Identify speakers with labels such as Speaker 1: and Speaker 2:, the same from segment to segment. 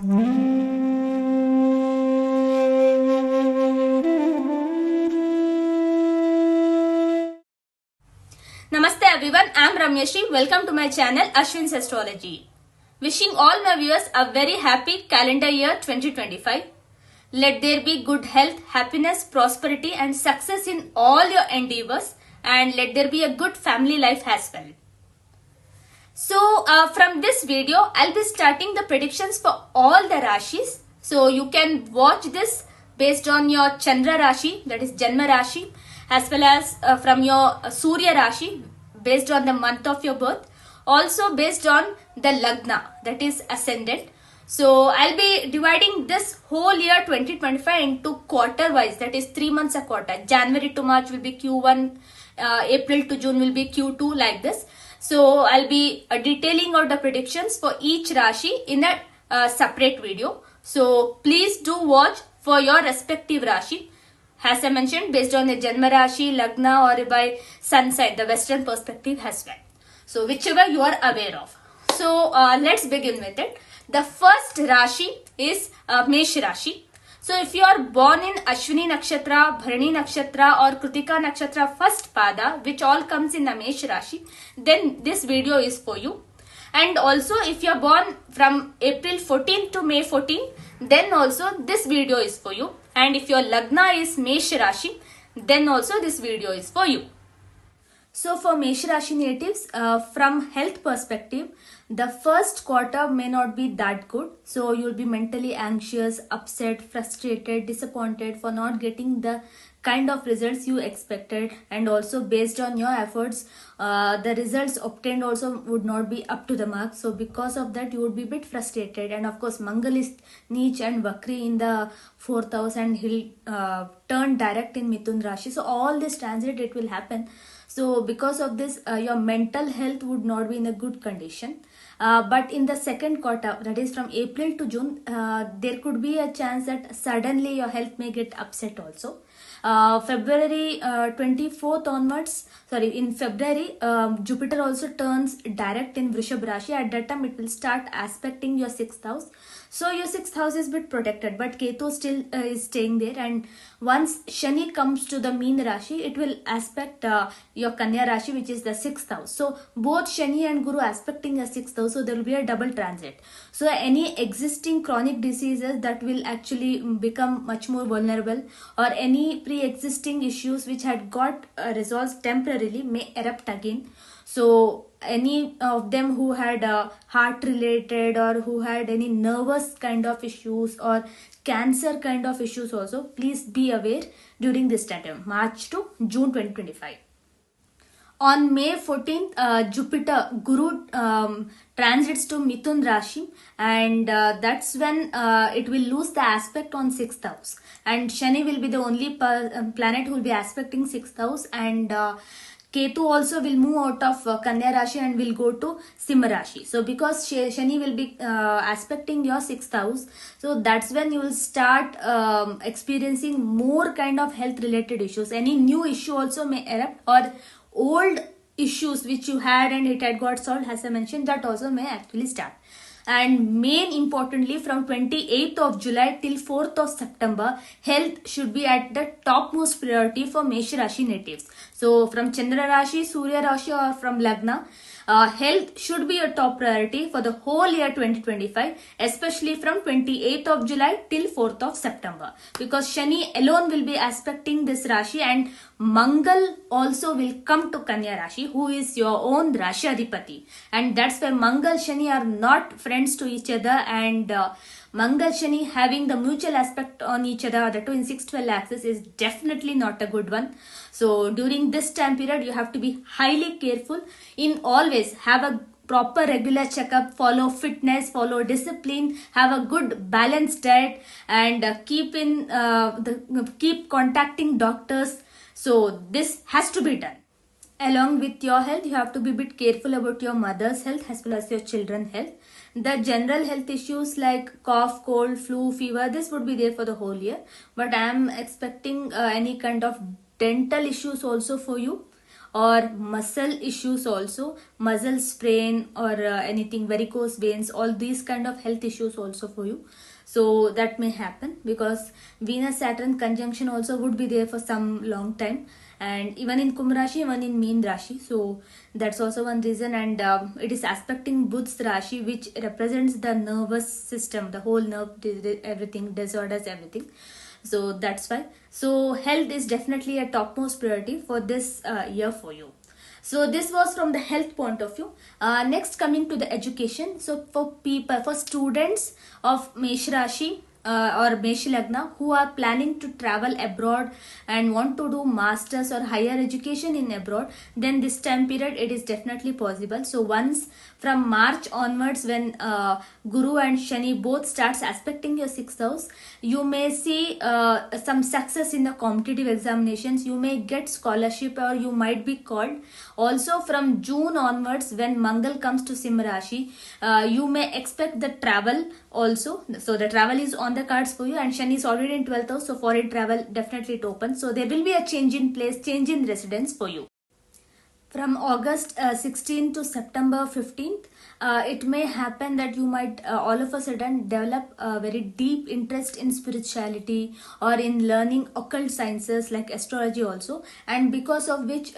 Speaker 1: Namaste everyone, I am Ramyashri. Welcome to my channel Ashwin's Astrology. Wishing all my viewers a very happy calendar year 2025. Let there be good health, happiness, prosperity and success in all your endeavors, and let there be a good family life as well. So from this video, I'll be starting the predictions for all the Rashis. So you can watch this based on your Chandra Rashi, that is Janma Rashi, as well as from your Surya Rashi based on the month of your birth. Also based on the Lagna, that is ascendant. So I'll be dividing this whole year 2025 into quarter wise, that is 3 months a quarter. January to March will be Q1, April to June will be Q2, like this. So I'll be detailing out the predictions for each Rashi in a separate video. So please do watch for your respective Rashi. As I mentioned, based on the Janma Rashi, Lagna or by sun side, the western perspective as well. So whichever you are aware of. So let's begin with it. The first Rashi is Mesh Rashi. So if you are born in Ashwini Nakshatra, Bharani Nakshatra or Kritika Nakshatra first pada, which all comes in the Mesh Rashi, then this video is for you. And also if you are born from April 14 to May 14, then also this video is for you. And if your Lagna is Mesh Rashi, then also this video is for you. So for Mesh Rashi natives, from health perspective, the first quarter may not be that good. So you'll be mentally anxious, upset, frustrated, disappointed for not getting the kind of results you expected, and also based on your efforts, the results obtained also would not be up to the mark. So because of that, you would be a bit frustrated. And of course, Mangal is Neech and Vakri in the 4th house, and he'll turn direct in Mithun Rashi. So all this transit, it will happen. So because of this, your mental health would not be in a good condition. But in the second quarter, that is from April to June, there could be a chance that suddenly your health may get upset also. February 24th onwards, in February, Jupiter also turns direct in Vrishab Rashi. At that time, it will start aspecting your 6th house. So your 6th house is a bit protected, but Ketu still is staying there. And once Shani comes to the Meen Rashi, it will aspect your Kanya Rashi, which is the 6th house. So both Shani and Guru aspecting your 6th house, so there will be a double transit. So any existing chronic diseases that will actually become much more vulnerable, or any pre-existing issues which had got resolved temporarily may erupt again. So any of them who had heart related or who had any nervous kind of issues or cancer kind of issues also, please be aware during this time, March to June 2025. On May 14th, Jupiter, Guru transits to Mithun Rashi, and that's when it will lose the aspect on 6th house. And Shani will be the only planet who will be aspecting 6th house, and Ketu also will move out of Kanya Rashi and will go to Simha Rashi. So because Shani will be aspecting your 6th house, so that's when you will start experiencing more kind of health related issues. Any new issue also may erupt, or old issues which you had and it had got solved, as I mentioned, that also may actually start. And main importantly, from 28th of July till 4th of September, health should be at the topmost priority for Mesh Rashi natives. So from Chandra Rashi, Surya Rashi or from Lagna, health should be a top priority for the whole year 2025, especially from 28th of July till 4th of September. Because Shani alone will be aspecting this Rashi, and Mangal also will come to Kanya Rashi, who is your own Rashi Adhipati. And that's why Mangal Shani are not friends to each other, and Mangal Shani having the mutual aspect on each other, the 2 in 6-12 axis, is definitely not a good one. So during this time period, you have to be highly careful. In always have a proper regular checkup, follow fitness, follow discipline, have a good balanced diet, and keep contacting doctors. So this has to be done. Along with your health, you have to be a bit careful about your mother's health as well as your children's health. The general health issues like cough, cold, flu, fever, this would be there for the whole year. But I am expecting any kind of dental issues also for you. or muscle issues also, muscle sprain or anything, varicose veins, all these kind of health issues also for you. So that may happen because Venus Saturn conjunction also would be there for some long time, and even in Kumbh Rashi, even in Meen Rashi. So that's also one reason, and it is aspecting Budh's Rashi, which represents the nervous system, the whole nerve, everything, disorders, everything. So that's why. So health is definitely a topmost priority for this year for you. So this was from the health point of view. Next, coming to the education. So for people, for students of Mesh Rashi or Mesh Lagna who are planning to travel abroad and want to do masters or higher education in abroad, then this time period it is definitely possible. So once from March onwards, when Guru and Shani both starts aspecting your 6th house, you may see some success in the competitive examinations. You may get scholarship or you might be called. Also from June onwards, when Mangal comes to Simha Rashi, you may expect the travel also. So the travel is on the cards for you, and Shani is already in 12th house, so foreign travel definitely it opens. So there will be a change in place, change in residence for you. From August 16th to September 15th, it may happen that you might all of a sudden develop a very deep interest in spirituality or in learning occult sciences like astrology also, and because of which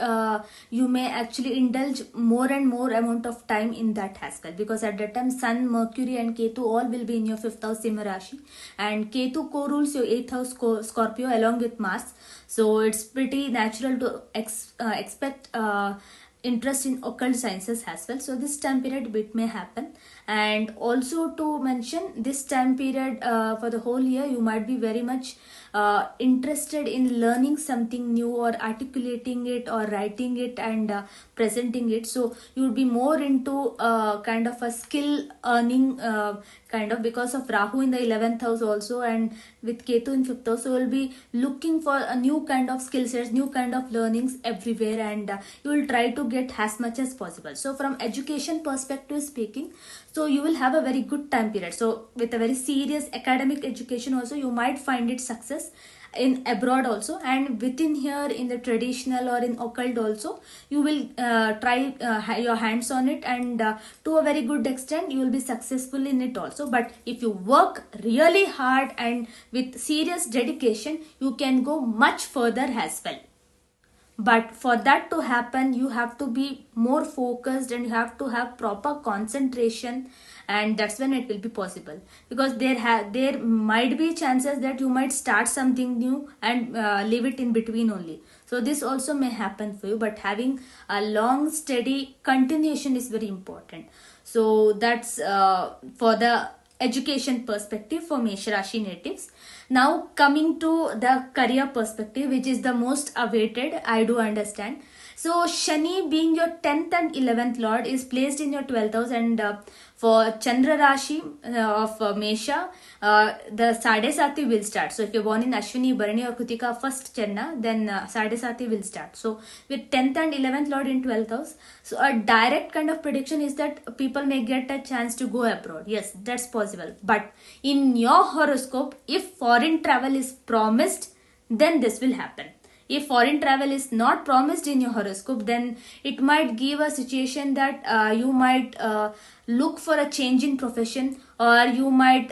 Speaker 1: you may actually indulge more and more amount of time in that as well, because at that time Sun, Mercury and Ketu all will be in your 5th house Simha Rashi, and Ketu co-rules your 8th house Scorpio along with Mars. So it's pretty natural to expect interest in occult sciences as well. So this time period it may happen. And also to mention, this time period for the whole year you might be very much interested in learning something new or articulating it or writing it and presenting it. So you would be more into kind of a skill earning kind of, because of Rahu in the 11th house also and with Ketu in 5th house. So you will be looking for a new kind of skill sets, new kind of learnings everywhere, and you will try to get as much as possible. So from education perspective speaking, so you will have a very good time period. So with a very serious academic education also, you might find it success in abroad also, and within here in the traditional or in occult also, you will try your hands on it, and to a very good extent you will be successful in it also. But if you work really hard and with serious dedication, you can go much further as well. But for that to happen, you have to be more focused and you have to have proper concentration, and that's when it will be possible. Because there might be chances that you might start something new and leave it in between only. So this also may happen for you, but having a long steady continuation is very important. So that's for the education perspective for Mesh Rashi natives. Now coming to the career perspective, which is the most awaited, I do understand. So Shani, being your 10th and 11th lord, is placed in your 12th house, and for Chandra Rashi of Mesha, the Sade Sati will start. So if you're born in Ashwini, Bharani or Kritika first Channa, then Sade Sati will start. So with 10th and 11th lord in 12th house, so a direct kind of prediction is that people may get a chance to go abroad. Yes, that's possible. But in your horoscope, if foreign travel is promised, then this will happen. If foreign travel is not promised in your horoscope, then it might give a situation that you might look for a change in profession, or you might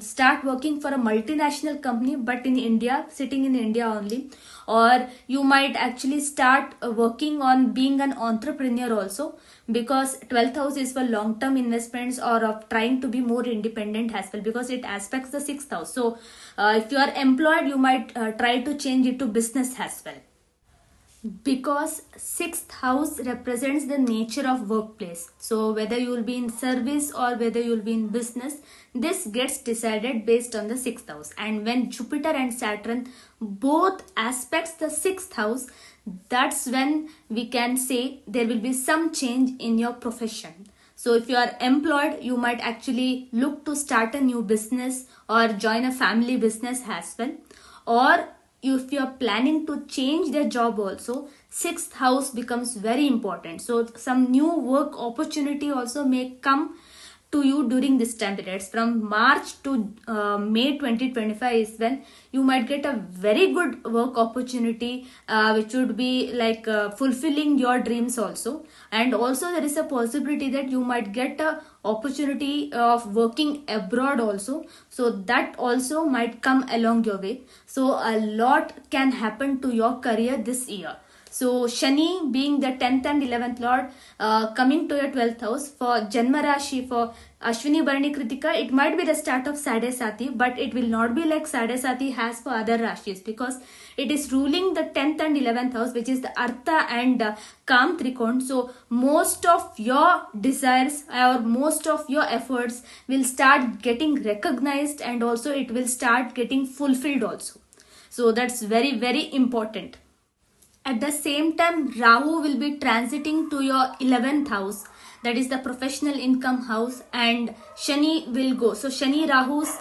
Speaker 1: start working for a multinational company but in India, sitting in India only, or you might actually start working on being an entrepreneur also, because 12th house is for long term investments or of trying to be more independent as well, because it aspects the 6th house. So if you are employed, you might try to change it to business as well, because 6th house represents the nature of workplace. So whether you will be in service or whether you will be in business, this gets decided based on the 6th house. And when Jupiter and Saturn both aspects the 6th house, that's when we can say there will be some change in your profession. So if you are employed, you might actually look to start a new business or join a family business as well. Or if you are planning to change their job also, 6th house becomes very important. So some new work opportunity also may come to you during this time periods from March to May 2025 is when you might get a very good work opportunity, which would be like fulfilling your dreams also. And also there is a possibility that you might get a opportunity of working abroad also, so that also might come along your way. So a lot can happen to your career this year. So Shani being the 10th and 11th lord, coming to your 12th house for Janma Rashi, for Ashwini Bharani Kritika, it might be the start of Sade Sati, but it will not be like Sade Sati has for other Rashis, because it is ruling the 10th and 11th house, which is the Artha and Kam Trikon. So most of your desires or most of your efforts will start getting recognized, and also it will start getting fulfilled also. So that's very, very important. At the same time, Rahu will be transiting to your 11th house, that is the professional income house, and Shani will go. So Shani Rahu's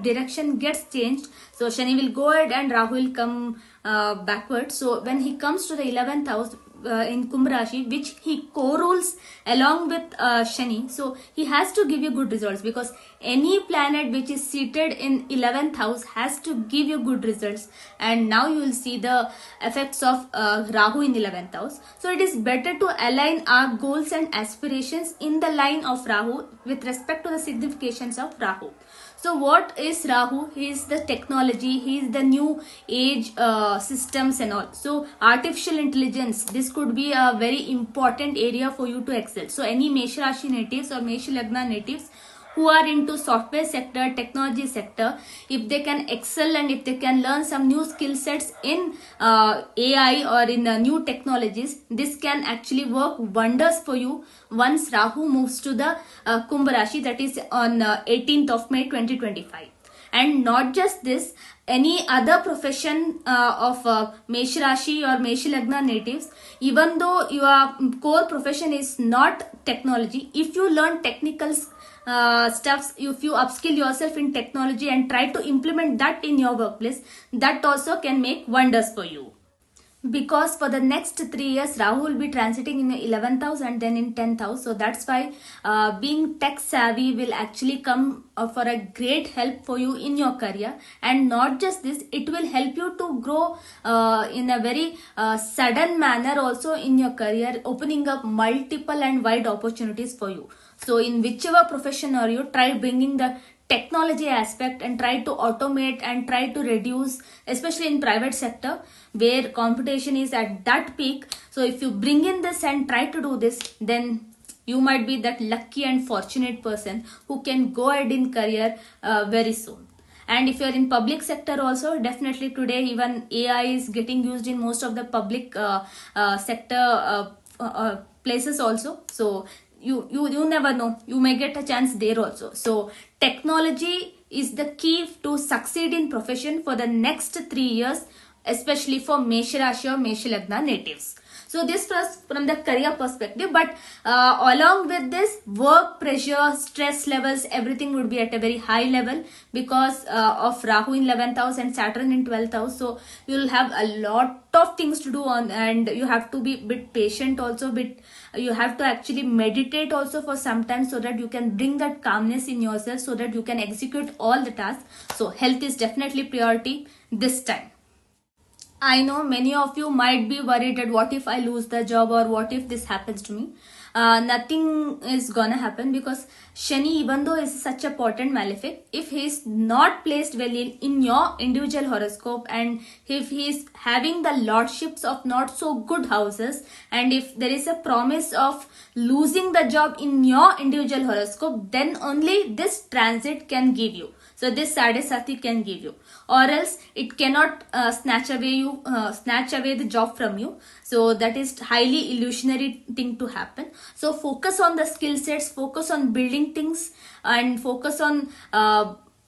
Speaker 1: direction gets changed. So Shani will go ahead and Rahu will come backward. So when he comes to the 11th house in Kumbh Rashi, which he co-rules along with Shani, so he has to give you good results, because any planet which is seated in 11th house has to give you good results. And now you will see the effects of Rahu in 11th house. So it is better to align our goals and aspirations in the line of Rahu with respect to the significations of Rahu. So what is Rahu? He is the technology, he is the new age systems and all. So artificial intelligence, this could be a very important area for you to excel. So any Mesha Rashi natives or Mesha Lagna natives who are into software sector, technology sector, if they can excel and if they can learn some new skill sets in AI or in new technologies, this can actually work wonders for you once Rahu moves to the Kumbh Rashi, that is on 18th of May 2025. And not just this, any other profession of Mesh Rashi or Mesh Lagna natives, even though your core profession is not technology, if you learn technical stuffs, if you upskill yourself in technology and try to implement that in your workplace, that also can make wonders for you. Because for the next 3 years, Rahu will be transiting in the 11th house and then in 10th house. So that's why being tech savvy will actually come for a great help for you in your career. And not just this, it will help you to grow in a very sudden manner also in your career, opening up multiple and wide opportunities for you. So in whichever profession are you, try bringing the technology aspect and try to automate and try to reduce, especially in private sector where competition is at that peak. So if you bring in this and try to do this, then you might be that lucky and fortunate person who can go ahead in career very soon. And if you are in public sector also, definitely today even AI is getting used in most of the public sector places also. So you never know, you may get a chance there also. So technology is the key to succeed in profession for the next 3 years, especially for Mesha Rashi or Mesha Lagna natives. So this was from the career perspective, but along with this, work pressure, stress levels, everything would be at a very high level because of Rahu in 11th house and Saturn in 12th house. So you will have a lot of things to do on, and you have to be a bit patient also, you have to actually meditate also for some time so that you can bring that calmness in yourself so that you can execute all the tasks. So health is definitely priority this time. I know many of you might be worried that what if I lose the job or what if this happens to me. Nothing is gonna happen because Shani, even though is such a potent malefic, if he is not placed well in your individual horoscope, and if he is having the lordships of not so good houses, and if there is a promise of losing the job in your individual horoscope, then only this transit can give you. So this Sade Sati can give you, or else it cannot snatch away the job from you. So that is highly illusionary thing to happen. So focus on the skill sets, focus on building things, and focus on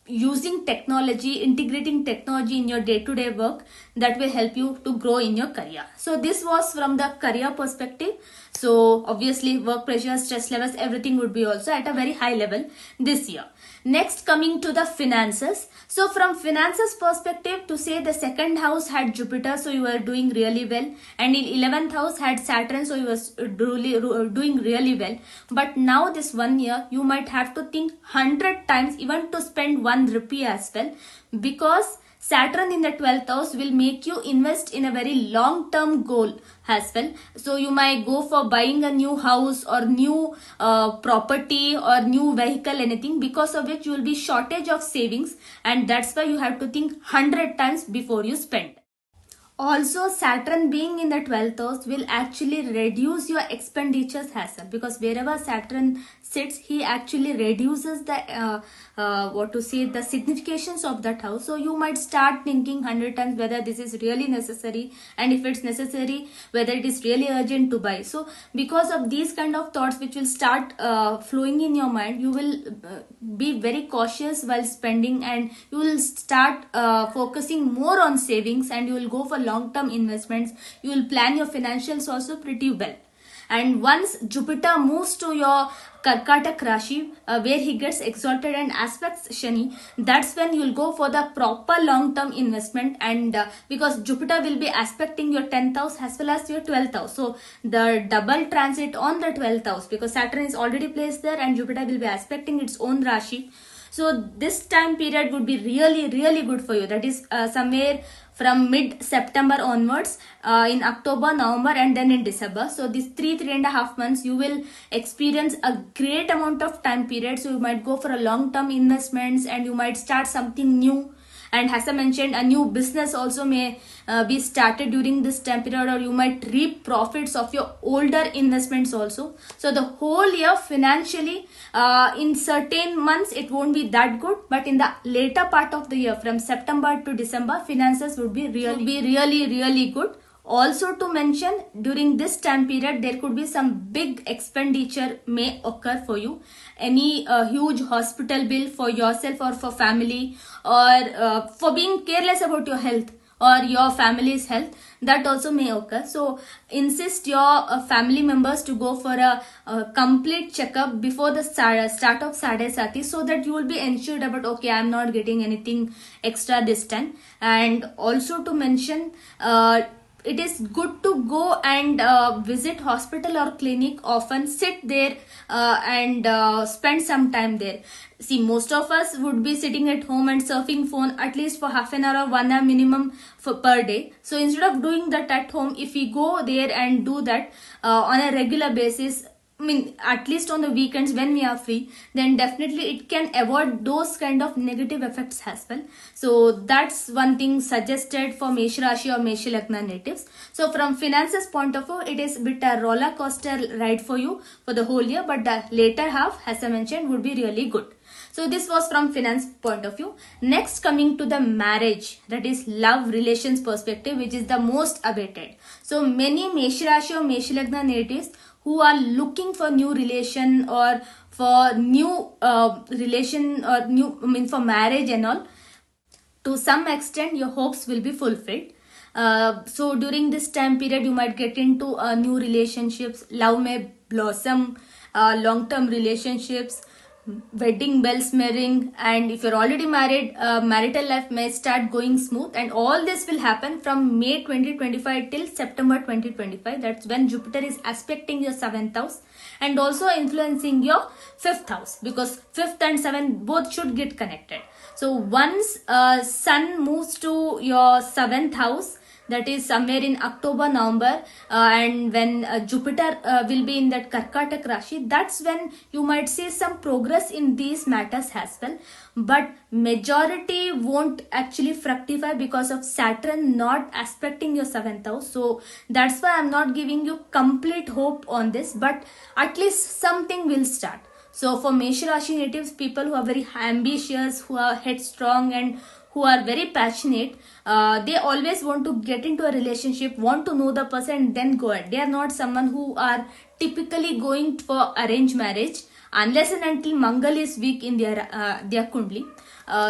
Speaker 1: using technology, integrating technology in your day-to-day work. That will help you to grow in your career. So this was from the career perspective. So obviously work pressure, stress levels, everything would be also at a very high level this year. Next, coming to the finances. So from finances perspective, to say the second house had Jupiter, so you were doing really well, and in 11th house had Saturn, so you was doing really well. But now this 1 year, you might have to think 100 times even to spend 1 rupee as well, because Saturn in the 12th house will make you invest in a very long term goal as well. So you might go for buying a new house or new property or new vehicle, anything, because of which you will be shortage of savings, and that's why you have to think 100 times before you spend. Also, Saturn being in the 12th house will actually reduce your expenditures as well, because wherever Saturn sits, he actually reduces the the significations of that house. So you might start thinking 100 times whether this is really necessary, and if it's necessary, whether it is really urgent to buy. So because of these kind of thoughts which will start flowing in your mind, you will be very cautious while spending, and you will start focusing more on savings, and you will go for long-term investments. You will plan your financials also pretty well. And once Jupiter moves to your Karkatak Rashi, where he gets exalted and aspects Shani, that's when you'll go for the proper long-term investment. And because Jupiter will be aspecting your 10th house as well as your 12th house, so the double transit on the 12th house, because Saturn is already placed there and Jupiter will be aspecting its own Rashi. So this time period would be really, really good for you. That is somewhere from mid-September onwards, in October, November, and then in December. So these 3.5 months, you will experience a great amount of time period. So you might go for a long-term investments, and you might start something new. And as I mentioned, a new business also may be started during this time period, or you might reap profits of your older investments also. So the whole year financially, in certain months it won't be that good, but in the later part of the year, from September to December, finances would be really good. Also to mention, during this time period, there could be some big expenditure may occur for you. Any huge hospital bill for yourself or for family, or for being careless about your health or your family's health, that also may occur. So insist your family members to go for a complete checkup before the start of Sadhe Sati, so that you will be ensured about, okay, I am not getting anything extra this time. And also to mention, it is good to go and visit hospital or clinic often, sit there and spend some time there. See, most of us would be sitting at home and surfing phone at least for half an hour or 1 hour minimum per day. So instead of doing that at home, if we go there and do that on a regular basis, I mean, at least on the weekends when we are free, then definitely it can avoid those kind of negative effects as well. So that's one thing suggested for Mesh Rashi or Mesh Lagna natives. So from finances point of view, it is a bit a roller coaster ride for you for the whole year, but the later half, as I mentioned, would be really good. So this was from finance point of view. Next, coming to the marriage, that is love relations perspective, which is the most awaited. So many Mesh Rashi or Mesh Lagna natives who are looking for new relation or for new relation or for marriage and all, to some extent your hopes will be fulfilled. So during this time period, you might get into new relationships, love may blossom, long-term relationships, wedding bells may ring, and if you're already married, marital life may start going smooth. And all this will happen from May 2025 till September 2025. That's when Jupiter is aspecting your 7th house and also influencing your 5th house, because 5th and 7th both should get connected. So once Sun moves to your 7th house, that is somewhere in October, November, and when Jupiter will be in that Karkatak Rashi, that's when you might see some progress in these matters as well. But majority won't actually fructify because of Saturn not aspecting your 7th house. So that's why I'm not giving you complete hope on this, but at least something will start. So for Mesh Rashi natives, people who are very ambitious, who are headstrong, and who are very passionate, they always want to get into a relationship, want to know the person and then go ahead. They are not someone who are typically going for arranged marriage. unless and until Mangal is weak in their kundli.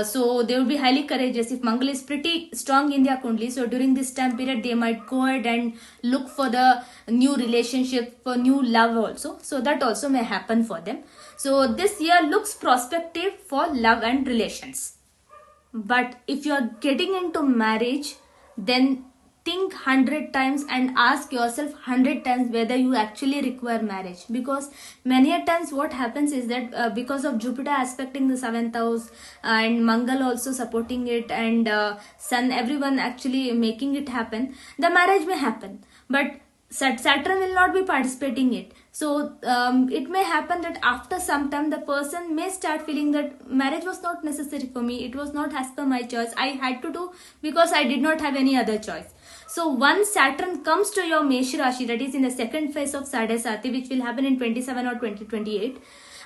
Speaker 1: So they will be highly courageous. If Mangal is pretty strong in their kundli, so during this time period they might go ahead and look for the new relationship, for new love also. So that also may happen for them. So this year looks prospective for love and relations. But if you are getting into marriage, then think 100 times and ask yourself 100 times whether you actually require marriage. Because many a times what happens is that because of Jupiter aspecting the 7th house and Mangal also supporting it, and Sun, everyone actually making it happen, the marriage may happen. But Saturn will not be participating it. So it may happen that after some time the person may start feeling that marriage was not necessary for me, it was not as per my choice, I had to do because I did not have any other choice. So once Saturn comes to your Mesh Rashi, that is in the second phase of Sadesati, which will happen in 27 or 2028,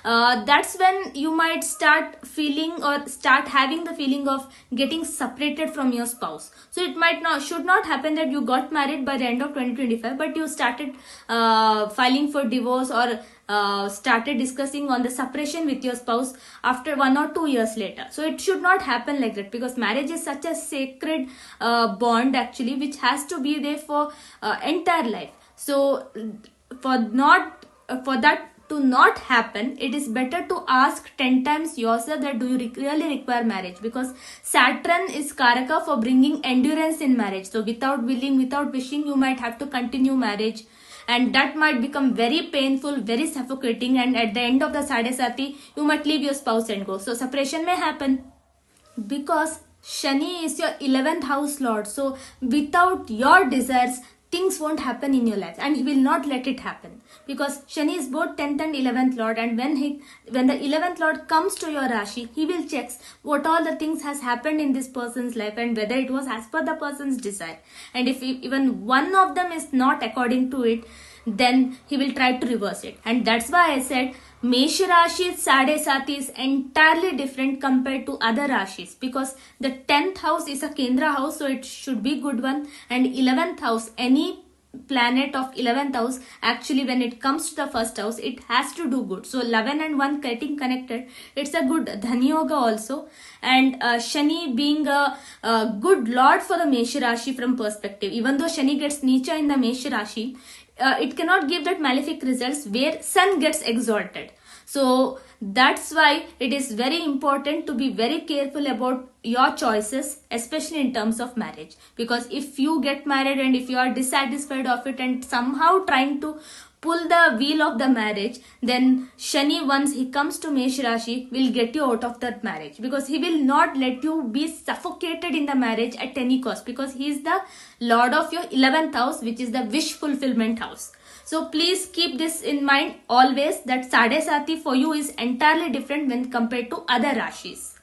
Speaker 1: that's when you might start feeling or start having the feeling of getting separated from your spouse. So it should not happen that you got married by the end of 2025, but you started filing for divorce or started discussing on the separation with your spouse after 1 or 2 years later. So it should not happen like that, because marriage is such a sacred bond actually, which has to be there for entire life. So for that to not happen, it is better to ask 10 times yourself that do you really require marriage, because Saturn is Karaka for bringing endurance in marriage. So without willing, without wishing, you might have to continue marriage, and that might become very painful, very suffocating, and at the end of the Sadesati, you might leave your spouse and go. So separation may happen, because Shani is your 11th house lord. So without your desires, things won't happen in your life, and he will not let it happen, because Shani is both 10th and 11th lord, and when the 11th lord comes to your Rashi, he will check what all the things has happened in this person's life and whether it was as per the person's desire, and if even one of them is not according to it, then he will try to reverse it. And that's why I said Mesh Rashi's Sadesati is entirely different compared to other Rashis, because the 10th house is a Kendra house, so it should be good one, and 11th house, any planet of 11th house, actually when it comes to the first house, it has to do good. So 11 and 1 getting connected, it's a good Dhani Yoga also, and Shani being a good lord for the Mesh Rashi from perspective. Even though Shani gets Nicha in the Mesh Rashi, it cannot give that malefic results where Sun gets exalted. So that's why it is very important to be very careful about your choices, especially in terms of marriage. Because if you get married and if you are dissatisfied of it and somehow trying to pull the wheel of the marriage, then Shani, once he comes to Mesh Rashi, will get you out of that marriage, because he will not let you be suffocated in the marriage at any cost, because he is the lord of your 11th house, which is the wish fulfillment house. So please keep this in mind always, that Sadesati for you is entirely different when compared to other Rashis.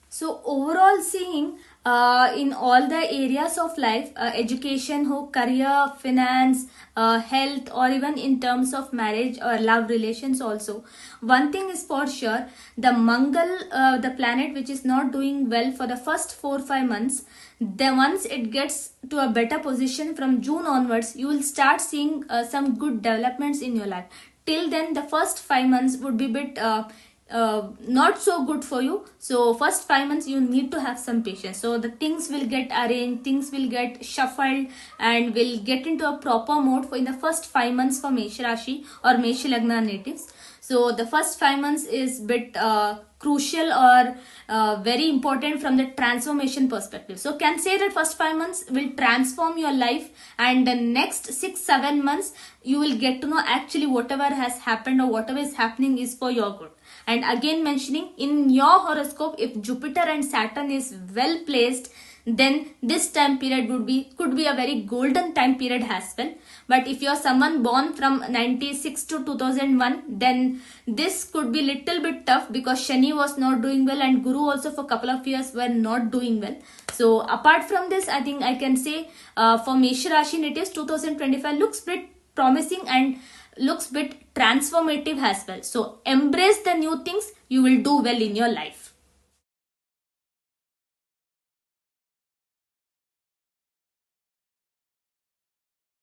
Speaker 1: So overall seeing in all the areas of life, education ho, career, finance, health, or even in terms of marriage or love relations also, one thing is for sure, the Mangal, the planet which is not doing well for the first 4-5 months, then once it gets to a better position from June onwards, you will start seeing some good developments in your life. Till then, the first 5 months would be a bit not so good for you. So first 5 months you need to have some patience. So the things will get arranged, things will get shuffled, and will get into a proper mode for in the first 5 months for Mesh Rashi or Mesh Lagna natives. So the first 5 months is bit crucial or very important from the transformation perspective. So can say that first 5 months will transform your life, and the next 6-7 months you will get to know actually whatever has happened or whatever is happening is for your good. And again mentioning, in your horoscope, if Jupiter and Saturn is well placed, then this time period could be a very golden time period as well. But if you are someone born from 96 to 2001, then this could be little bit tough, because Shani was not doing well and Guru also for a couple of years were not doing well. So apart from this, I think I can say for Mesh Rashi natives, 2025 looks bit promising and looks bit transformative as well. So embrace the new things, you will do well in your life.